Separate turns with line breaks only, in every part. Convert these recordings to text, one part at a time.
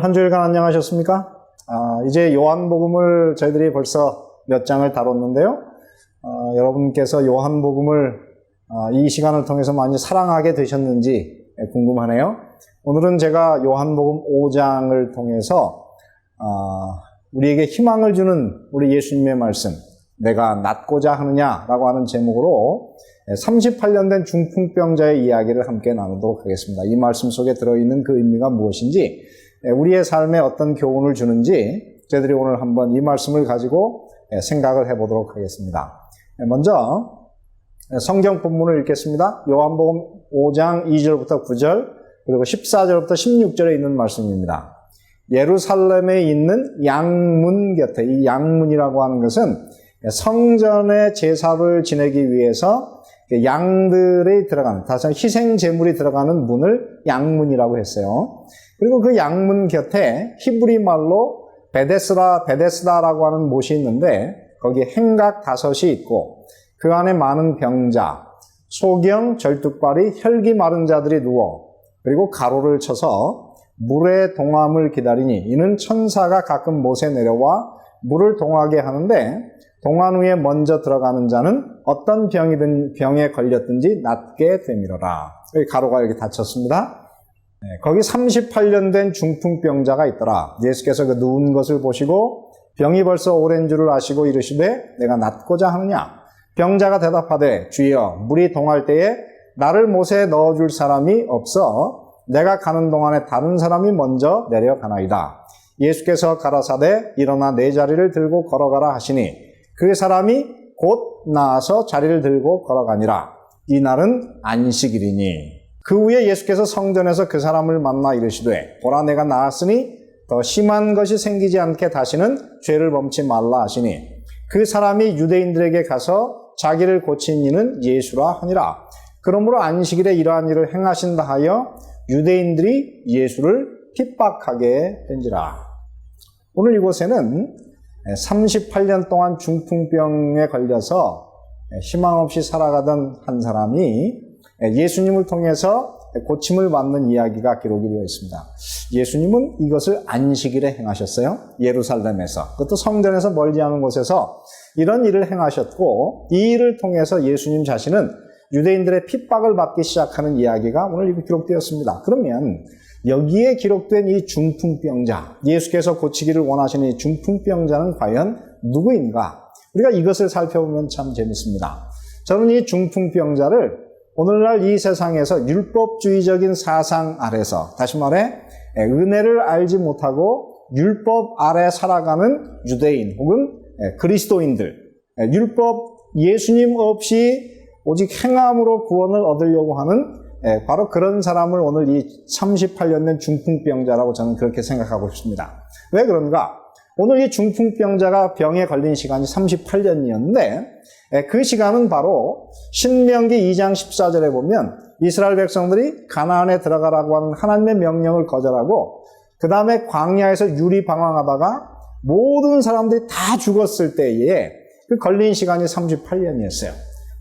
오늘 한 주일간 안녕하셨습니까? 이제 요한복음을 저희들이 벌써 몇 장을 다뤘는데요. 여러분께서 요한복음을 이 시간을 통해서 많이 사랑하게 되셨는지 궁금하네요. 오늘은 제가 요한복음 5장을 통해서 우리에게 희망을 주는 우리 예수님의 말씀, 내가 낫고자 하느냐라고 하는 제목으로 38년 된 중풍병자의 이야기를 함께 나누도록 하겠습니다. 이 말씀 속에 들어있는 그 의미가 무엇인지, 우리의 삶에 어떤 교훈을 주는지 저희들이 오늘 한번 이 말씀을 가지고 생각을 해보도록 하겠습니다. 먼저 성경 본문을 읽겠습니다. 요한복음 5장 2절부터 9절 그리고 14절부터 16절에 있는 말씀입니다. 예루살렘에 있는 양문 곁에, 이 양문이라고 하는 것은 성전의 제사를 지내기 위해서 양들이 들어가는, 다시 희생 제물이 들어가는 문을 양문이라고 했어요. 그리고 그 양문 곁에 히브리 말로 베데스다라고 하는 못이 있는데 거기에 행각 5이 있고 그 안에 많은 병자, 소경, 절뚝발이, 혈기 마른 자들이 누워 그리고 가로를 쳐서 물의 동함을 기다리니 이는 천사가 가끔 못에 내려와 물을 동하게 하는데 동안 위에 먼저 들어가는 자는 어떤 병에 걸렸든지 낫게 되미러라. 여기 가로가 여기 닫혔습니다. 거기 38년 된 중풍병자가 있더라. 예수께서 그 누운 것을 보시고 병이 벌써 오랜 줄을 아시고 이르시되 내가 낫고자 하느냐? 병자가 대답하되 주여 물이 동할 때에 나를 못에 넣어줄 사람이 없어 내가 가는 동안에 다른 사람이 먼저 내려가나이다. 예수께서 가라사대 일어나 내 자리를 들고 걸어가라 하시니 그 사람이 곧 나아서 자리를 들고 걸어가니라. 이 날은 안식일이니. 그 후에 예수께서 성전에서 그 사람을 만나 이르시되 보라 내가 나았으니 더 심한 것이 생기지 않게 다시는 죄를 범치 말라 하시니 그 사람이 유대인들에게 가서 자기를 고친 이는 예수라 하니라. 그러므로 안식일에 이러한 일을 행하신다 하여 유대인들이 예수를 핍박하게 된지라. 오늘 이곳에는 38년 동안 중풍병에 걸려서 희망 없이 살아가던 한 사람이 예수님을 통해서 고침을 받는 이야기가 기록이 되어 있습니다. 예수님은 이것을 안식일에 행하셨어요. 예루살렘에서. 그것도 성전에서 멀지 않은 곳에서 이런 일을 행하셨고 이 일을 통해서 예수님 자신은 유대인들의 핍박을 받기 시작하는 이야기가 오늘 기록되었습니다. 그러면 여기에 기록된 이 중풍병자, 예수께서 고치기를 원하시는 이 중풍병자는 과연 누구인가? 우리가 이것을 살펴보면 참 재밌습니다. 저는 이 중풍병자를 오늘날 이 세상에서 율법주의적인 사상 아래서, 다시 말해 은혜를 알지 못하고 율법 아래 살아가는 유대인 혹은 그리스도인들, 율법 예수님 없이 오직 행함으로 구원을 얻으려고 하는 바로 그런 사람을 오늘 이 38년 된 중풍병자라고 저는 그렇게 생각하고 싶습니다. 왜 그런가? 오늘 이 중풍병자가 병에 걸린 시간이 38년이었는데 그 시간은 바로 신명기 2장 14절에 보면 이스라엘 백성들이 가나안에 들어가라고 하는 하나님의 명령을 거절하고 그 다음에 광야에서 유리방황하다가 모든 사람들이 다 죽었을 때에 그 걸린 시간이 38년이었어요.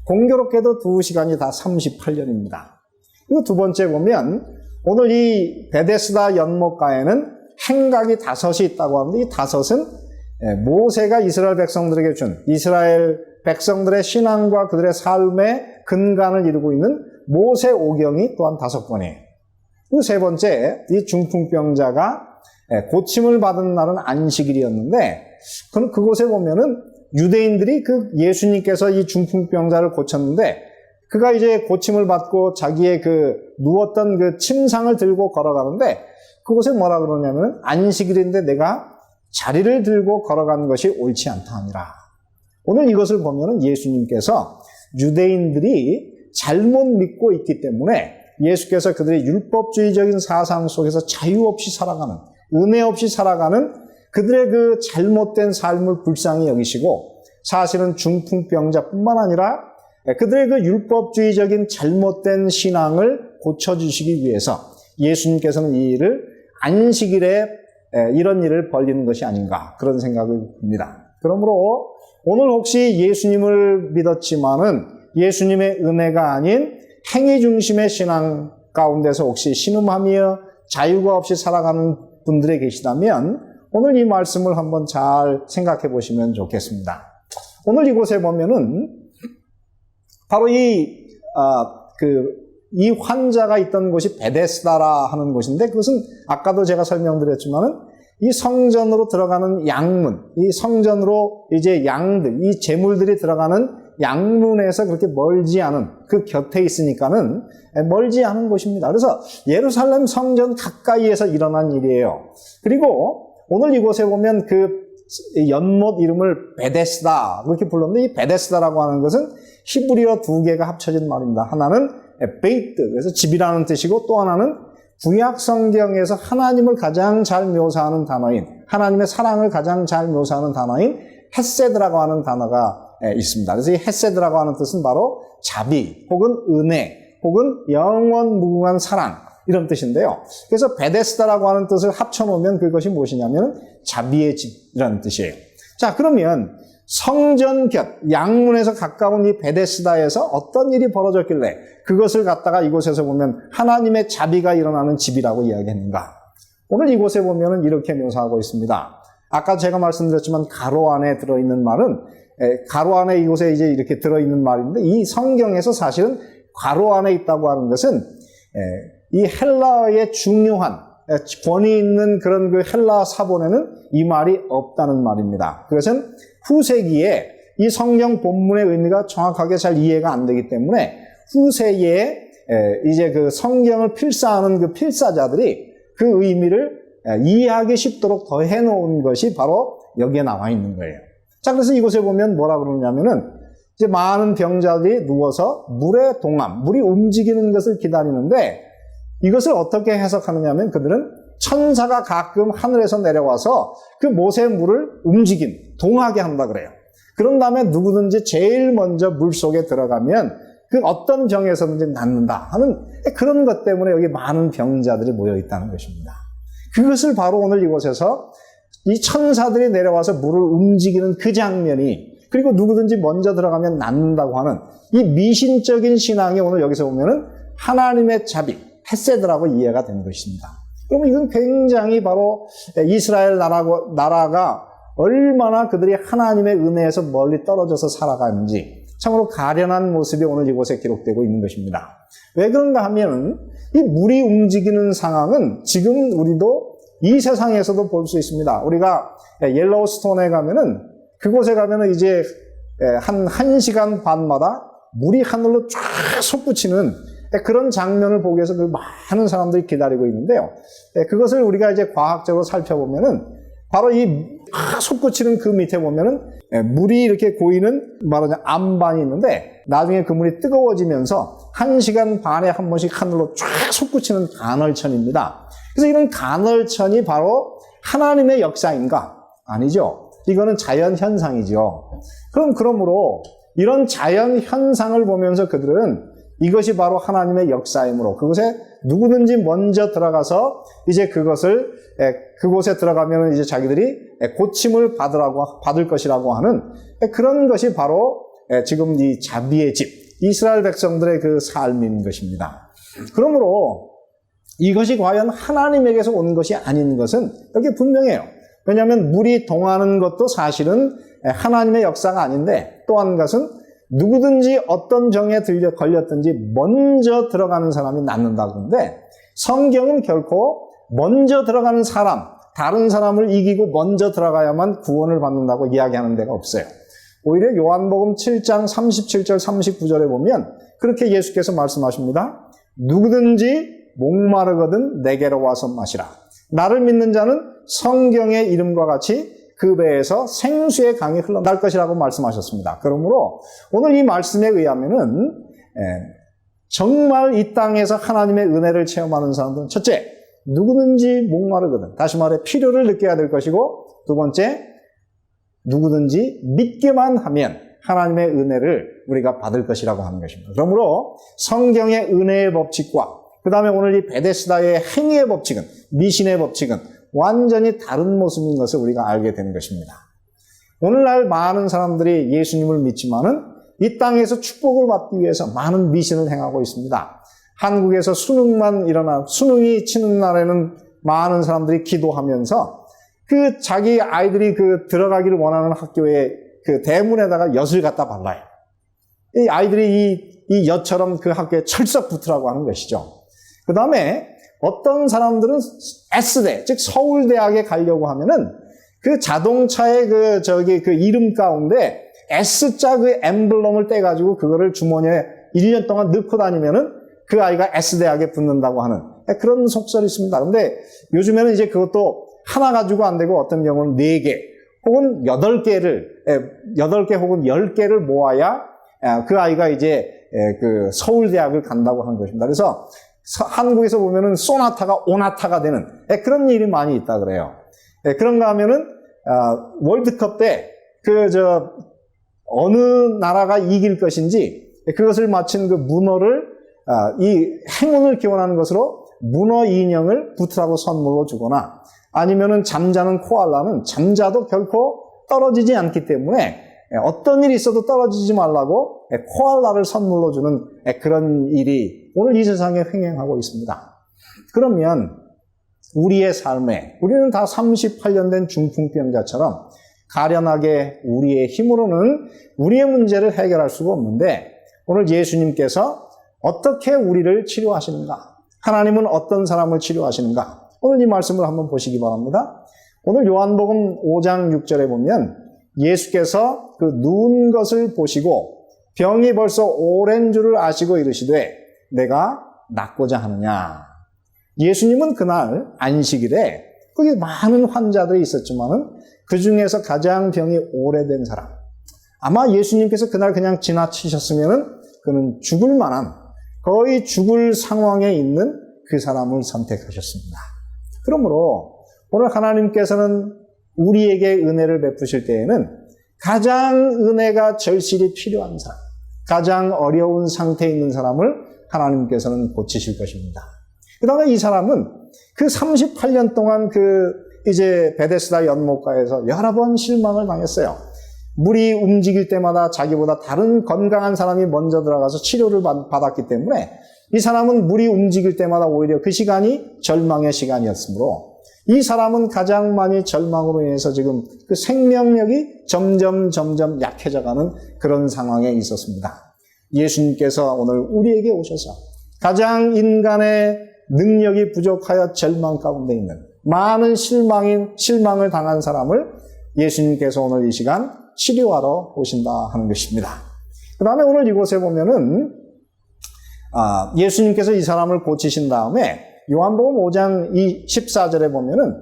공교롭게도 두 시간이 다 38년입니다. 그리고 두 번째 보면 오늘 이 베데스다 연못가에는 행각이 5이 있다고 하는데 이 5은 모세가 이스라엘 백성들에게 준 이스라엘 백성들의 신앙과 그들의 삶의 근간을 이루고 있는 모세 오경이 또한 5권이에요. 그리고 세 번째, 이 중풍병자가 고침을 받은 날은 안식일이었는데 그곳에 보면은 유대인들이 그 예수님께서 이 중풍병자를 고쳤는데 그가 이제 고침을 받고 자기의 그 누웠던 그 침상을 들고 걸어가는데 그곳에 뭐라 그러냐면 안식일인데 내가 자리를 들고 걸어간 것이 옳지 않다 하니라. 오늘 이것을 보면 예수님께서 유대인들이 잘못 믿고 있기 때문에 예수께서 그들의 율법주의적인 사상 속에서 자유 없이 살아가는, 은혜 없이 살아가는 그들의 그 잘못된 삶을 불쌍히 여기시고 사실은 중풍병자뿐만 아니라 그들의 그 율법주의적인 잘못된 신앙을 고쳐주시기 위해서 예수님께서는 이 일을 안식일에 이런 일을 벌리는 것이 아닌가 그런 생각을 듭니다. 그러므로 오늘 혹시 예수님을 믿었지만은 예수님의 은혜가 아닌 행위 중심의 신앙 가운데서 혹시 신음하며 자유가 없이 살아가는 분들이 계시다면 오늘 이 말씀을 한번 잘 생각해 보시면 좋겠습니다. 오늘 이곳에 보면은 바로 이 환자가 있던 곳이 베데스다라 하는 곳인데, 그것은 아까도 제가 설명드렸지만은 이 성전으로 들어가는 양문, 이 성전으로 이제 양들, 이 제물들이 들어가는 양문에서 그렇게 멀지 않은, 그 곁에 있으니까는 멀지 않은 곳입니다. 그래서 예루살렘 성전 가까이에서 일어난 일이에요. 그리고 오늘 이곳에 보면 그 연못 이름을 베데스다 그렇게 불렀는데, 이 베데스다라고 하는 것은 히브리어 두 개가 합쳐진 말입니다. 하나는 베이트, 그래서 집이라는 뜻이고, 또 하나는 구약 성경에서 하나님을 가장 잘 묘사하는 단어인, 하나님의 사랑을 가장 잘 묘사하는 단어인 헤세드라고 하는 단어가 있습니다. 그래서 이 헤세드라고 하는 뜻은 바로 자비, 혹은 은혜, 혹은 영원 무궁한 사랑, 이런 뜻인데요. 그래서 베데스다라고 하는 뜻을 합쳐놓으면 그것이 무엇이냐면 자비의 집이라는 뜻이에요. 자, 그러면 성전 곁, 양문에서 가까운 이 베데스다에서 어떤 일이 벌어졌길래 그것을 갖다가 이곳에서 보면 하나님의 자비가 일어나는 집이라고 이야기했는가? 오늘 이곳에 보면은 이렇게 묘사하고 있습니다. 아까 제가 말씀드렸지만 가로 안에 들어있는 말은, 가로 안에 이곳에 이제 이렇게 들어있는 말인데, 이 성경에서 사실은 가로 안에 있다고 하는 것은 이 헬라어의 중요한 권위 있는 그런 그 헬라 사본에는 이 말이 없다는 말입니다. 그것은 후세기에 이 성경 본문의 의미가 정확하게 잘 이해가 안 되기 때문에 후세기에 이제 그 성경을 필사하는 그 필사자들이 그 의미를 이해하기 쉽도록 더해 놓은 것이 바로 여기에 나와 있는 거예요. 자, 그래서 이곳에 보면 뭐라 그러냐면은 이제 많은 병자들이 누워서 물의 동암, 물이 움직이는 것을 기다리는데, 이것을 어떻게 해석하느냐 하면 그들은 천사가 가끔 하늘에서 내려와서 그 못의 물을 동하게 한다 그래요. 그런 다음에 누구든지 제일 먼저 물 속에 들어가면 그 어떤 병에서든지 낫는다 하는 그런 것 때문에 여기 많은 병자들이 모여 있다는 것입니다. 그것을 바로 오늘 이곳에서 이 천사들이 내려와서 물을 움직이는 그 장면이, 그리고 누구든지 먼저 들어가면 낫는다고 하는 이 미신적인 신앙이 오늘 여기서 보면은 하나님의 자비, 헤세드라고 이해가 된 것입니다. 그러면 이건 굉장히 바로 이스라엘 나라가 얼마나 그들이 하나님의 은혜에서 멀리 떨어져서 살아가는지 참으로 가련한 모습이 오늘 이곳에 기록되고 있는 것입니다. 왜 그런가 하면 이 물이 움직이는 상황은 지금 우리도 이 세상에서도 볼 수 있습니다. 우리가 옐로우스톤에 가면은, 그곳에 가면은 이제 한 1시간 반마다 물이 하늘로 쫙 솟구치는 그런 장면을 보기 위해서 그 많은 사람들이 기다리고 있는데요. 그것을 우리가 이제 과학적으로 살펴보면은 바로 이 솟구치는 그 밑에 보면은 물이 이렇게 고이는 말하자면 암반이 있는데, 나중에 그 물이 뜨거워지면서 1시간 반에 한 번씩 하늘로 쫙 솟구치는 간헐천입니다. 그래서 이런 간헐천이 바로 하나님의 역사인가? 아니죠. 이거는 자연 현상이죠. 그러므로 이런 자연 현상을 보면서 그들은 이것이 바로 하나님의 역사이므로 그곳에 누구든지 먼저 들어가서 이제 그곳에 들어가면 이제 자기들이 고침을 받을 것이라고 하는 그런 것이 바로 지금 이 자비의 집, 이스라엘 백성들의 그 삶인 것입니다. 그러므로 이것이 과연 하나님에게서 온 것이 아닌 것은 여기 분명해요. 왜냐하면 물이 동하는 것도 사실은 하나님의 역사가 아닌데, 또 한 것은 누구든지 어떤 병에 걸렸든지 먼저 들어가는 사람이 낫는다고 하는데, 성경은 결코 먼저 들어가는 사람, 다른 사람을 이기고 먼저 들어가야만 구원을 받는다고 이야기하는 데가 없어요. 오히려 요한복음 7장 37절 39절에 보면 그렇게 예수께서 말씀하십니다. 누구든지 목마르거든 내게로 와서 마시라. 나를 믿는 자는 성경의 이름과 같이 그 배에서 생수의 강이 흘러날 것이라고 말씀하셨습니다. 그러므로 오늘 이 말씀에 의하면은 정말 이 땅에서 하나님의 은혜를 체험하는 사람들은 첫째, 누구든지 목마르거든, 다시 말해 필요를 느껴야 될 것이고, 두 번째, 누구든지 믿기만 하면 하나님의 은혜를 우리가 받을 것이라고 하는 것입니다. 그러므로 성경의 은혜의 법칙과 그 다음에 오늘 이 베데스다의 행위의 법칙은, 미신의 법칙은 완전히 다른 모습인 것을 우리가 알게 되는 것입니다. 오늘날 많은 사람들이 예수님을 믿지만은 이 땅에서 축복을 받기 위해서 많은 미신을 행하고 있습니다. 한국에서 수능이 치는 날에는 많은 사람들이 기도하면서 그 자기 아이들이 그 들어가기를 원하는 학교의 그 대문에다가 엿을 갖다 발라요. 이 아이들이 이 엿처럼 그 학교에 철썩 붙으라고 하는 것이죠. 그 다음에 어떤 사람들은 S대, 즉 서울대학에 가려고 하면은 그 자동차의 그 이름 가운데 S자 그 엠블럼을 떼가지고 그거를 주머니에 1년 동안 넣고 다니면은 그 아이가 S대학에 붙는다고 하는 그런 속설이 있습니다. 그런데 요즘에는 이제 그것도 하나 가지고 안 되고 어떤 경우는 4개 혹은 8개 혹은 10개를 모아야 그 아이가 이제 그 서울대학을 간다고 하는 것입니다. 그래서 한국에서 보면은 소나타가 오나타가 되는 그런 일이 많이 있다 그래요. 그런가 하면은 월드컵 때 어느 나라가 이길 것인지 그것을 마친 그 문어를 이 행운을 기원하는 것으로 문어 인형을 붙으라고 선물로 주거나 아니면은 잠자는 코알라는 잠자도 결코 떨어지지 않기 때문에 어떤 일이 있어도 떨어지지 말라고 코알라를 선물로 주는 그런 일이 오늘 이 세상에 횡행하고 있습니다. 그러면 우리의 삶에 우리는 다 38년 된 중풍병자처럼 가련하게 우리의 힘으로는 우리의 문제를 해결할 수가 없는데 오늘 예수님께서 어떻게 우리를 치료하시는가? 하나님은 어떤 사람을 치료하시는가? 오늘 이 말씀을 한번 보시기 바랍니다. 오늘 요한복음 5장 6절에 보면 예수께서 그 누운 것을 보시고 병이 벌써 오랜 줄을 아시고 이르시되 내가 낫고자 하느냐. 예수님은 그날 안식일에 거기 많은 환자들이 있었지만은 그 중에서 가장 병이 오래된 사람. 아마 예수님께서 그날 그냥 지나치셨으면은 그는 죽을 만한 거의 죽을 상황에 있는 그 사람을 선택하셨습니다. 그러므로 오늘 하나님께서는 우리에게 은혜를 베푸실 때에는 가장 은혜가 절실히 필요한 사람, 가장 어려운 상태에 있는 사람을 하나님께서는 고치실 것입니다. 그 다음에 이 사람은 그 38년 동안 이제 베데스다 연못가에서 여러 번 실망을 당했어요. 물이 움직일 때마다 자기보다 다른 건강한 사람이 먼저 들어가서 치료를 받았기 때문에 이 사람은 물이 움직일 때마다 오히려 그 시간이 절망의 시간이었으므로 이 사람은 가장 많이 절망으로 인해서 지금 그 생명력이 점점 약해져가는 그런 상황에 있었습니다. 예수님께서 오늘 우리에게 오셔서 가장 인간의 능력이 부족하여 절망 가운데 있는 많은 실망을 당한 사람을 예수님께서 오늘 이 시간 치료하러 오신다 하는 것입니다. 그 다음에 오늘 이곳에 보면은 예수님께서 이 사람을 고치신 다음에 요한복음 5장 14절에 보면은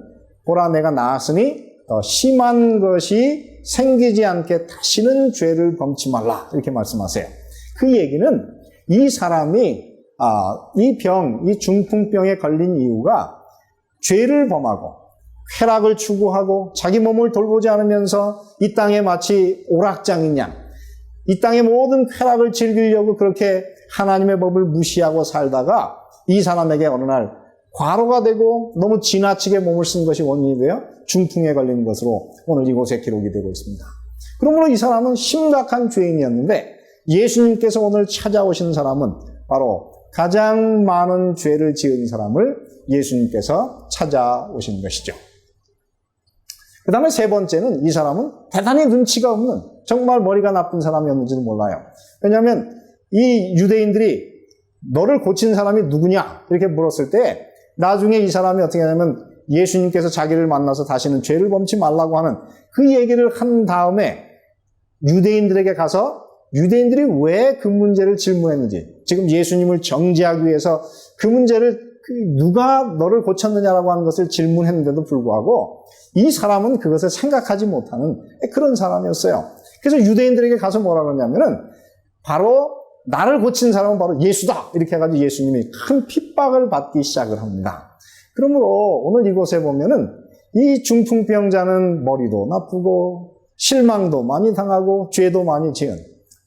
보라 내가 나았으니 더 심한 것이 생기지 않게 다시는 죄를 범치 말라 이렇게 말씀하세요. 그 얘기는 이 사람이 이 중풍병에 걸린 이유가 죄를 범하고 쾌락을 추구하고 자기 몸을 돌보지 않으면서 이 땅에 마치 오락장인 양, 이 땅의 모든 쾌락을 즐기려고 그렇게 하나님의 법을 무시하고 살다가 이 사람에게 어느 날 과로가 되고 너무 지나치게 몸을 쓴 것이 원인이 되어 중풍에 걸린 것으로 오늘 이곳에 기록이 되고 있습니다. 그러므로 이 사람은 심각한 죄인이었는데 예수님께서 오늘 찾아오신 사람은 바로 가장 많은 죄를 지은 사람을 예수님께서 찾아오신 것이죠. 그 다음에 세 번째는 이 사람은 대단히 눈치가 없는 정말 머리가 나쁜 사람이었는지도 몰라요. 왜냐하면 이 유대인들이 너를 고친 사람이 누구냐 이렇게 물었을 때 나중에 이 사람이 어떻게 하냐면 예수님께서 자기를 만나서 다시는 죄를 범치 말라고 하는 그 얘기를 한 다음에 유대인들에게 가서 유대인들이 왜 그 문제를 질문했는지 지금 예수님을 정죄하기 위해서 그 문제를 누가 너를 고쳤느냐라고 하는 것을 질문했는데도 불구하고 이 사람은 그것을 생각하지 못하는 그런 사람이었어요. 그래서 유대인들에게 가서 뭐라 그러냐면은 바로 나를 고친 사람은 바로 예수다 이렇게 해가지고 예수님이 큰 핍박을 받기 시작을 합니다. 그러므로 오늘 이곳에 보면은 이 중풍병자는 머리도 나쁘고 실망도 많이 당하고 죄도 많이 지은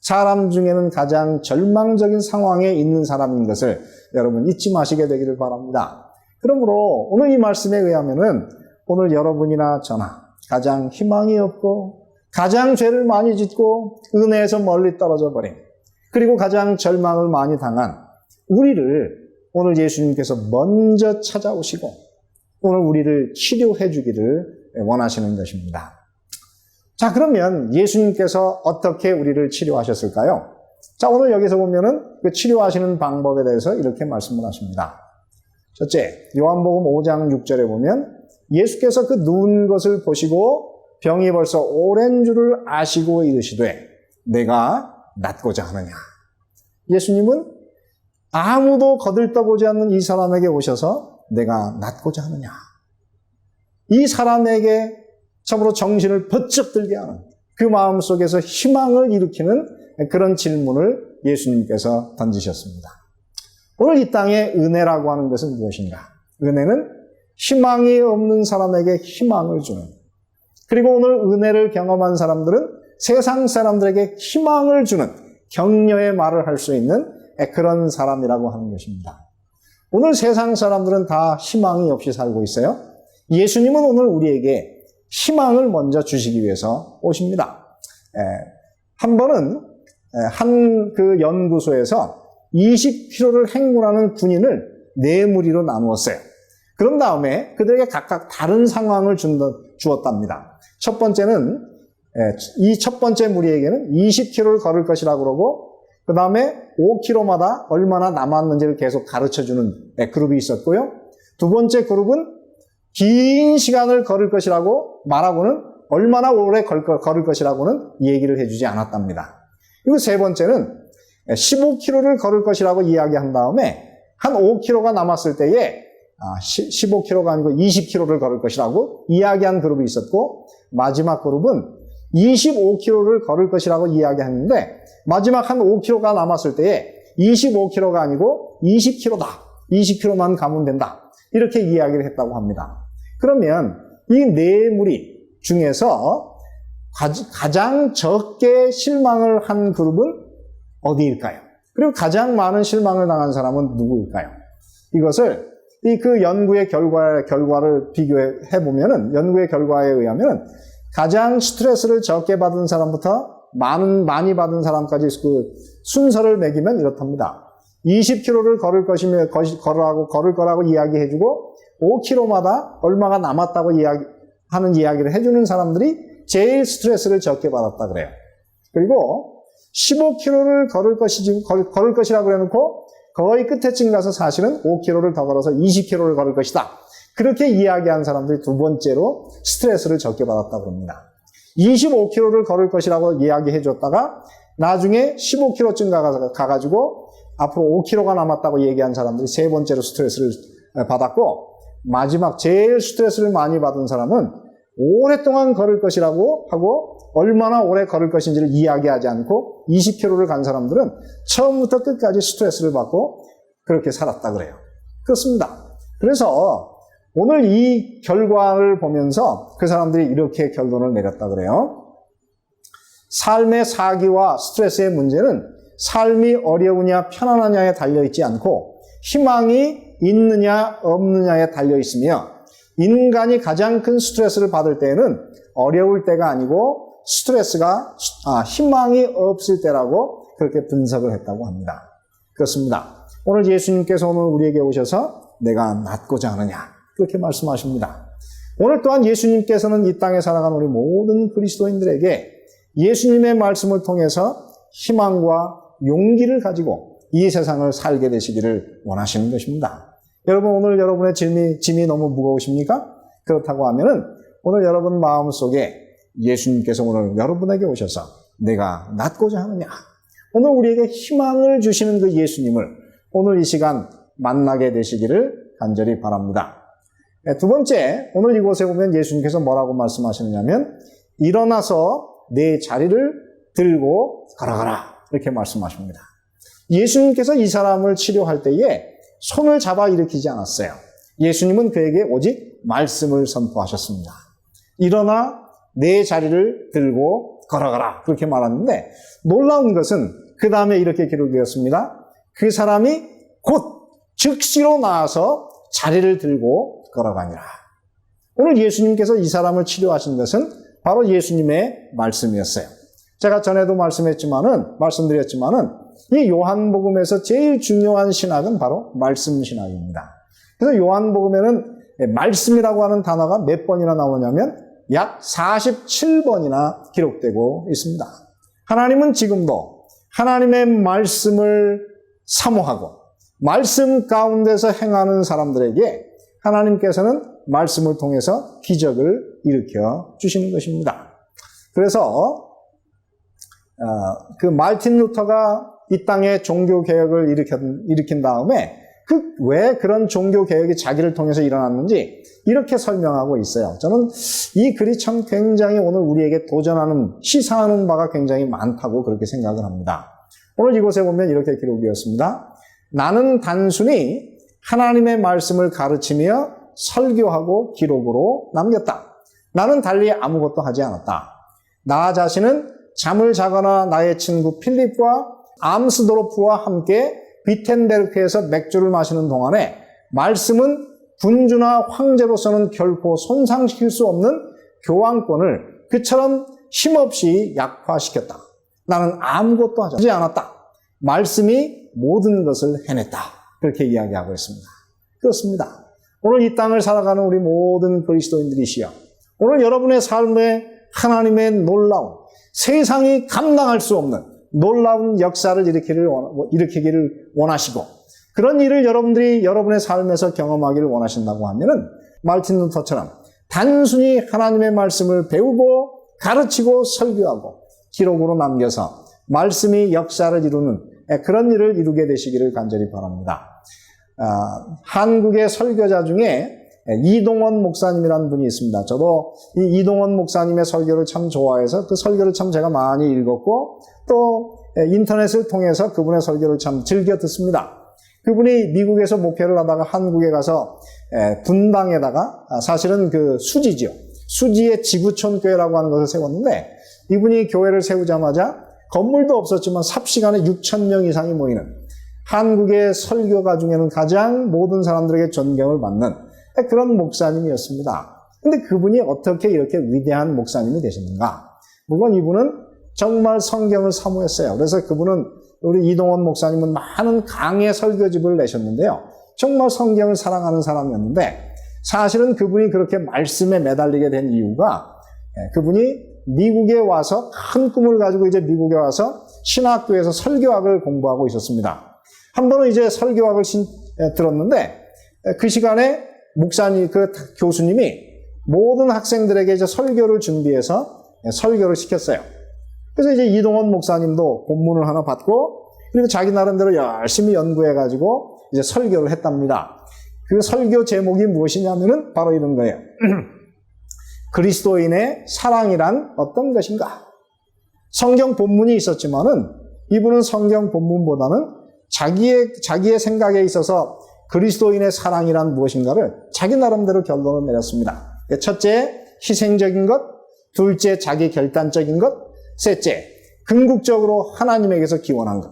사람 중에는 가장 절망적인 상황에 있는 사람인 것을 여러분 잊지 마시게 되기를 바랍니다. 그러므로 오늘 이 말씀에 의하면은 오늘 여러분이나 저나 가장 희망이 없고 가장 죄를 많이 짓고 은혜에서 멀리 떨어져 버린 그리고 가장 절망을 많이 당한 우리를 오늘 예수님께서 먼저 찾아오시고 오늘 우리를 치료해 주기를 원하시는 것입니다. 자, 그러면 예수님께서 어떻게 우리를 치료하셨을까요? 자, 오늘 여기서 보면은 그 치료하시는 방법에 대해서 이렇게 말씀을 하십니다. 첫째, 요한복음 5장 6절에 보면 예수께서 그 누운 것을 보시고 병이 벌써 오랜 줄을 아시고 이르시되 내가 낫고자 하느냐. 예수님은 아무도 거들떠보지 않는 이 사람에게 오셔서 내가 낫고자 하느냐. 이 사람에게 참으로 정신을 번쩍 들게 하는 그 마음 속에서 희망을 일으키는 그런 질문을 예수님께서 던지셨습니다. 오늘 이 땅에 은혜라고 하는 것은 무엇인가? 은혜는 희망이 없는 사람에게 희망을 주는, 그리고 오늘 은혜를 경험한 사람들은 세상 사람들에게 희망을 주는 격려의 말을 할 수 있는 그런 사람이라고 하는 것입니다. 오늘 세상 사람들은 다 희망이 없이 살고 있어요. 예수님은 오늘 우리에게 희망을 먼저 주시기 위해서 오십니다. 한 번은 한 그 연구소에서 20km를 행군하는 군인을 4무리로 나누었어요. 그런 다음에 그들에게 각각 다른 상황을 주었답니다. 첫 번째는 이 첫 번째 무리에게는 20km를 걸을 것이라고 그러고, 그 다음에 5km마다 얼마나 남았는지를 계속 가르쳐주는 그룹이 있었고요. 두 번째 그룹은 긴 시간을 걸을 것이라고 말하고는 얼마나 오래 걸을 것이라고는 얘기를 해주지 않았답니다. 그리고 세 번째는 15km를 걸을 것이라고 이야기한 다음에 한 5km가 남았을 때에 15km가 아니고 20km를 걸을 것이라고 이야기한 그룹이 있었고, 마지막 그룹은 25km를 걸을 것이라고 이야기했는데 마지막 한 5km가 남았을 때에 25km가 아니고 20km다. 20km만 가면 된다. 이렇게 이야기를 했다고 합니다. 그러면 이 4무리 중에서 가장 적게 실망을 한 그룹은 어디일까요? 그리고 가장 많은 실망을 당한 사람은 누구일까요? 이것을 그 연구의 결과를 비교해 보면은, 연구의 결과에 의하면 가장 스트레스를 적게 받은 사람부터 많이 받은 사람까지 그 순서를 매기면 이렇답니다. 20km를 걸을 거라고 이야기해주고 5km마다 얼마가 남았다고 하는 이야기를 해주는 사람들이 제일 스트레스를 적게 받았다 그래요. 그리고 15km를 걸을 것이라고 해놓고 거의 끝에쯤 가서 사실은 5km를 더 걸어서 20km를 걸을 것이다. 그렇게 이야기한 사람들이 두 번째로 스트레스를 적게 받았다고 합니다. 25km를 걸을 것이라고 이야기해 줬다가 나중에 15km쯤 가가지고 앞으로 5km가 남았다고 얘기한 사람들이 세 번째로 스트레스를 받았고, 마지막 제일 스트레스를 많이 받은 사람은 오랫동안 걸을 것이라고 하고 얼마나 오래 걸을 것인지를 이야기하지 않고 20km를 간 사람들은 처음부터 끝까지 스트레스를 받고 그렇게 살았다 그래요. 그렇습니다. 그래서 오늘 이 결과를 보면서 그 사람들이 이렇게 결론을 내렸다 그래요. 삶의 사기와 스트레스의 문제는 삶이 어려우냐 편안하냐에 달려있지 않고 희망이 있느냐 없느냐에 달려있으며, 인간이 가장 큰 스트레스를 받을 때에는 어려울 때가 아니고 희망이 없을 때라고 그렇게 분석을 했다고 합니다. 그렇습니다. 오늘 예수님께서 오늘 우리에게 오셔서 내가 낫고자 하느냐 그렇게 말씀하십니다. 오늘 또한 예수님께서는 이 땅에 살아가는 우리 모든 그리스도인들에게 예수님의 말씀을 통해서 희망과 용기를 가지고 이 세상을 살게 되시기를 원하시는 것입니다. 여러분, 오늘 여러분의 짐이 너무 무거우십니까? 그렇다고 하면은 오늘 여러분 마음속에 예수님께서 오늘 여러분에게 오셔서 내가 낫고자 하느냐, 오늘 우리에게 희망을 주시는 그 예수님을 오늘 이 시간 만나게 되시기를 간절히 바랍니다. 두 번째, 오늘 이곳에 보면 예수님께서 뭐라고 말씀하시느냐면 일어나서 내 자리를 들고 걸어가라 이렇게 말씀하십니다. 예수님께서 이 사람을 치료할 때에 손을 잡아 일으키지 않았어요. 예수님은 그에게 오직 말씀을 선포하셨습니다. 일어나 내 자리를 들고 걸어가라 그렇게 말하는데, 놀라운 것은 그 다음에 이렇게 기록되었습니다. 그 사람이 곧 즉시로 나와서 자리를 들고 걸어가니라. 오늘 예수님께서 이 사람을 치료하신 것은 바로 예수님의 말씀이었어요. 제가 전에도 말씀드렸지만은 이 요한복음에서 제일 중요한 신학은 바로 말씀 신학입니다. 그래서 요한복음에는 말씀이라고 하는 단어가 몇 번이나 나오냐면 약 47번이나 기록되고 있습니다. 하나님은 지금도 하나님의 말씀을 사모하고 말씀 가운데서 행하는 사람들에게 하나님께서는 말씀을 통해서 기적을 일으켜 주시는 것입니다. 그래서 그 말틴 루터가 이 땅에 종교개혁을 일으킨 다음에 왜 그런 종교개혁이 자기를 통해서 일어났는지 이렇게 설명하고 있어요. 저는 이 글이 참 굉장히 오늘 우리에게 도전하는, 시사하는 바가 굉장히 많다고 그렇게 생각을 합니다. 오늘 이곳에 보면 이렇게 기록되었습니다. 나는 단순히 하나님의 말씀을 가르치며 설교하고 기록으로 남겼다. 나는 달리 아무것도 하지 않았다. 나 자신은 잠을 자거나 나의 친구 필립과 암스도르프와 함께 비텐베르크에서 맥주를 마시는 동안에 말씀은 군주나 황제로서는 결코 손상시킬 수 없는 교황권을 그처럼 힘없이 약화시켰다. 나는 아무것도 하지 않았다. 말씀이 모든 것을 해냈다. 그렇게 이야기하고 있습니다. 그렇습니다. 오늘 이 땅을 살아가는 우리 모든 그리스도인들이시여, 오늘 여러분의 삶에 하나님의 놀라운, 세상이 감당할 수 없는 놀라운 역사를 일으키기를 원하시고, 그런 일을 여러분들이 여러분의 삶에서 경험하기를 원하신다고 하면은 말틴 루터처럼 단순히 하나님의 말씀을 배우고 가르치고 설교하고 기록으로 남겨서 말씀이 역사를 이루는 그런 일을 이루게 되시기를 간절히 바랍니다. 한국의 설교자 중에 이동원 목사님이라는 분이 있습니다. 저도 이 이동원 목사님의 설교를 참 좋아해서 그 설교를 참 제가 많이 읽었고 또 인터넷을 통해서 그분의 설교를 참 즐겨 듣습니다. 그분이 미국에서 목회를 하다가 한국에 가서 분당에다가 사실은 그 수지죠. 수지의 지구촌 교회라고 하는 것을 세웠는데 이분이 교회를 세우자마자 건물도 없었지만 삽시간에 6,000명 이상이 모이는 한국의 설교가 중에는 가장 모든 사람들에게 존경을 받는 그런 목사님이었습니다. 근데 그분이 어떻게 이렇게 위대한 목사님이 되셨는가? 물론 이분은 정말 성경을 사모했어요. 그래서 그분은 우리 이동원 목사님은 많은 강의 설교집을 내셨는데요. 정말 성경을 사랑하는 사람이었는데 사실은 그분이 그렇게 말씀에 매달리게 된 이유가 그분이 미국에 와서 큰 꿈을 가지고 이제 미국에 와서 신학교에서 설교학을 공부하고 있었습니다. 한 번은 이제 설교학을 들었는데 그 시간에 목사님, 그 교수님이 모든 학생들에게 이제 설교를 준비해서 설교를 시켰어요. 그래서 이제 이동원 목사님도 본문을 하나 받고 그리고 자기 나름대로 열심히 연구해가지고 이제 설교를 했답니다. 그 설교 제목이 무엇이냐면은 바로 이런 거예요. 그리스도인의 사랑이란 어떤 것인가? 성경 본문이 있었지만은 이분은 성경 본문보다는 자기의 생각에 있어서 그리스도인의 사랑이란 무엇인가를 자기 나름대로 결론을 내렸습니다. 첫째, 희생적인 것. 둘째, 자기 결단적인 것. 셋째, 궁극적으로 하나님에게서 기원한 것.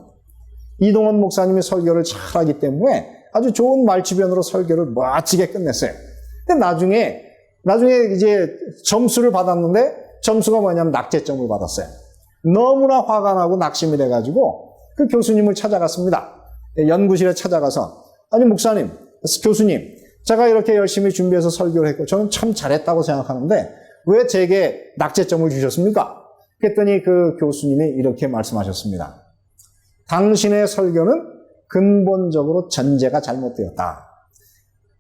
이동원 목사님이 설교를 잘하기 때문에 아주 좋은 말주변으로 설교를 멋지게 끝냈어요. 근데 나중에 이제 점수를 받았는데 점수가 뭐냐면 낙제점을 받았어요. 너무나 화가 나고 낙심이 돼가지고 그 교수님을 찾아갔습니다. 연구실에 찾아가서 아니 목사님, 교수님, 제가 이렇게 열심히 준비해서 설교를 했고 저는 참 잘했다고 생각하는데 왜 제게 낙제점을 주셨습니까? 그랬더니 그 교수님이 이렇게 말씀하셨습니다. 당신의 설교는 근본적으로 전제가 잘못되었다.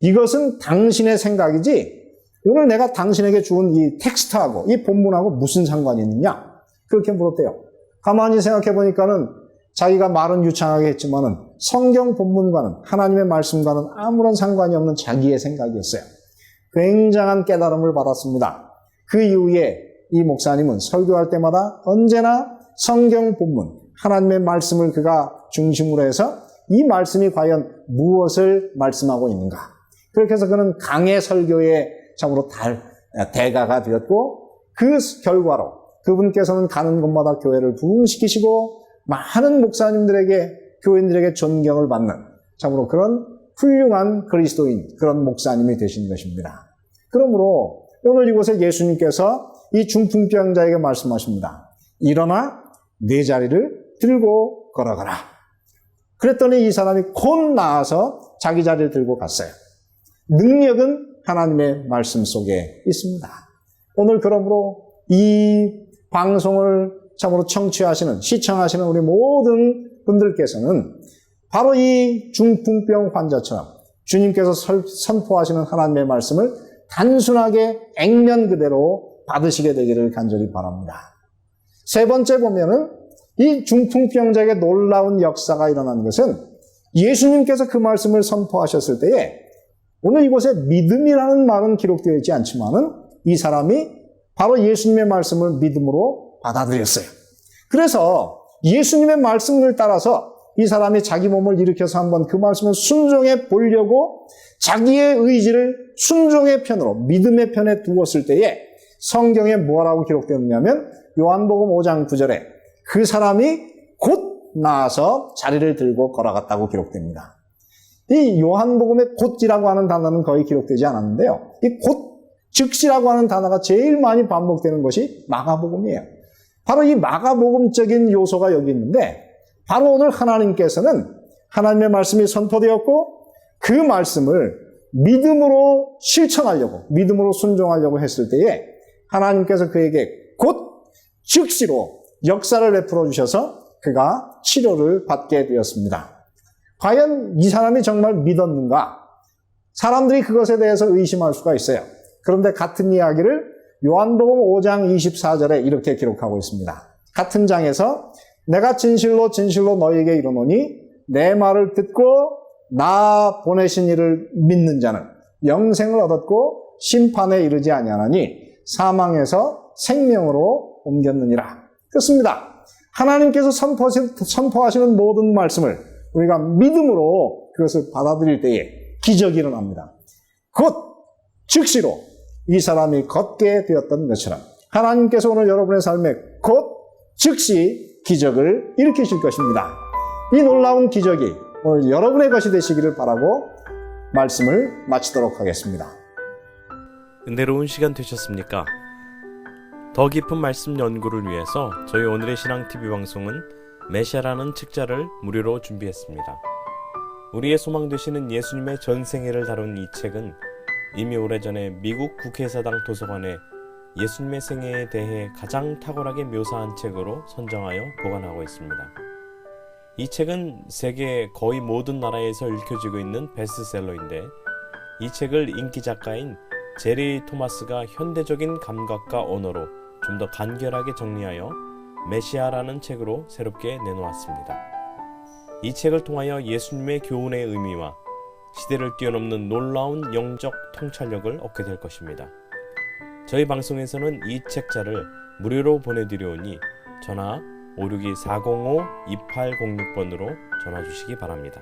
이것은 당신의 생각이지 오늘 내가 당신에게 준 이 텍스트하고 이 본문하고 무슨 상관이 있느냐? 그렇게 물었대요. 가만히 생각해 보니까는 자기가 말은 유창하게 했지만은 성경 본문과는 하나님의 말씀과는 아무런 상관이 없는 자기의 생각이었어요. 굉장한 깨달음을 받았습니다. 그 이후에 이 목사님은 설교할 때마다 언제나 성경 본문, 하나님의 말씀을 그가 중심으로 해서 이 말씀이 과연 무엇을 말씀하고 있는가. 그렇게 해서 그는 강해 설교의 참으로 대가가 되었고 그 결과로 그분께서는 가는 곳마다 교회를 부흥시키시고 많은 목사님들에게 교인들에게 존경을 받는 참으로 그런 훌륭한 그리스도인 그런 목사님이 되신 것입니다. 그러므로 오늘 이곳에 예수님께서 이 중풍병자에게 말씀하십니다. 일어나 네 자리를 들고 걸어가라. 그랬더니 이 사람이 곧 나아서 자기 자리를 들고 갔어요. 능력은 하나님의 말씀 속에 있습니다. 오늘 그러므로 이 방송을 참으로 청취하시는, 시청하시는 우리 모든 분들께서는 바로 이 중풍병 환자처럼 주님께서 선포하시는 하나님의 말씀을 단순하게 액면 그대로 받으시게 되기를 간절히 바랍니다. 세 번째 보면은 이 중풍병자에게 놀라운 역사가 일어난 것은 예수님께서 그 말씀을 선포하셨을 때에 오늘 이곳에 믿음이라는 말은 기록되어 있지 않지만은 이 사람이 바로 예수님의 말씀을 믿음으로 받아들였어요. 그래서 예수님의 말씀을 따라서 이 사람이 자기 몸을 일으켜서 한번 그 말씀을 순종해 보려고 자기의 의지를 순종의 편으로 믿음의 편에 두었을 때에 성경에 뭐라고 기록되었냐면 요한복음 5장 9절에 그 사람이 곧 나아서 자리를 들고 걸어갔다고 기록됩니다. 이 요한복음에 곧이라고 하는 단어는 거의 기록되지 않았는데요. 이 곧, 즉시라고 하는 단어가 제일 많이 반복되는 것이 마가복음이에요. 바로 이 마가복음적인 요소가 여기 있는데 바로 오늘 하나님께서는 하나님의 말씀이 선포되었고 그 말씀을 믿음으로 실천하려고, 믿음으로 순종하려고 했을 때에 하나님께서 그에게 곧 즉시로 역사를 베풀어 주셔서 그가 치료를 받게 되었습니다. 과연 이 사람이 정말 믿었는가? 사람들이 그것에 대해서 의심할 수가 있어요. 그런데 같은 이야기를 요한복음 5장 24절에 이렇게 기록하고 있습니다. 같은 장에서 내가 진실로 진실로 너희에게 이르노니 내 말을 듣고 나 보내신 이를 믿는 자는 영생을 얻었고 심판에 이르지 아니하나니 사망에서 생명으로 옮겼느니라. 그렇습니다. 하나님께서 선포하시는 모든 말씀을 우리가 믿음으로 그것을 받아들일 때에 기적이 일어납니다. 곧 즉시로 이 사람이 걷게 되었던 것처럼 하나님께서 오늘 여러분의 삶에 곧 즉시 기적을 일으키실 것입니다. 이 놀라운 기적이 오늘 여러분의 것이 되시기를 바라고 말씀을 마치도록 하겠습니다.
은혜로운 시간 되셨습니까? 더 깊은 말씀 연구를 위해서 저희 오늘의 신앙TV 방송은 메시아라는 책자를 무료로 준비했습니다. 우리의 소망 되시는 예수님의 전생애를 다룬 이 책은 이미 오래전에 미국 국회의사당 도서관에 예수님의 생애에 대해 가장 탁월하게 묘사한 책으로 선정하여 보관하고 있습니다. 이 책은 세계 거의 모든 나라에서 읽혀지고 있는 베스트셀러인데 이 책을 인기 작가인 제리 토마스가 현대적인 감각과 언어로 좀 더 간결하게 정리하여 메시아라는 책으로 새롭게 내놓았습니다. 이 책을 통하여 예수님의 교훈의 의미와 시대를 뛰어넘는 놀라운 영적 통찰력을 얻게 될 것입니다. 저희 방송에서는 이 책자를 무료로 보내드려오니 전화 562-405-2806번으로 전화 주시기 바랍니다.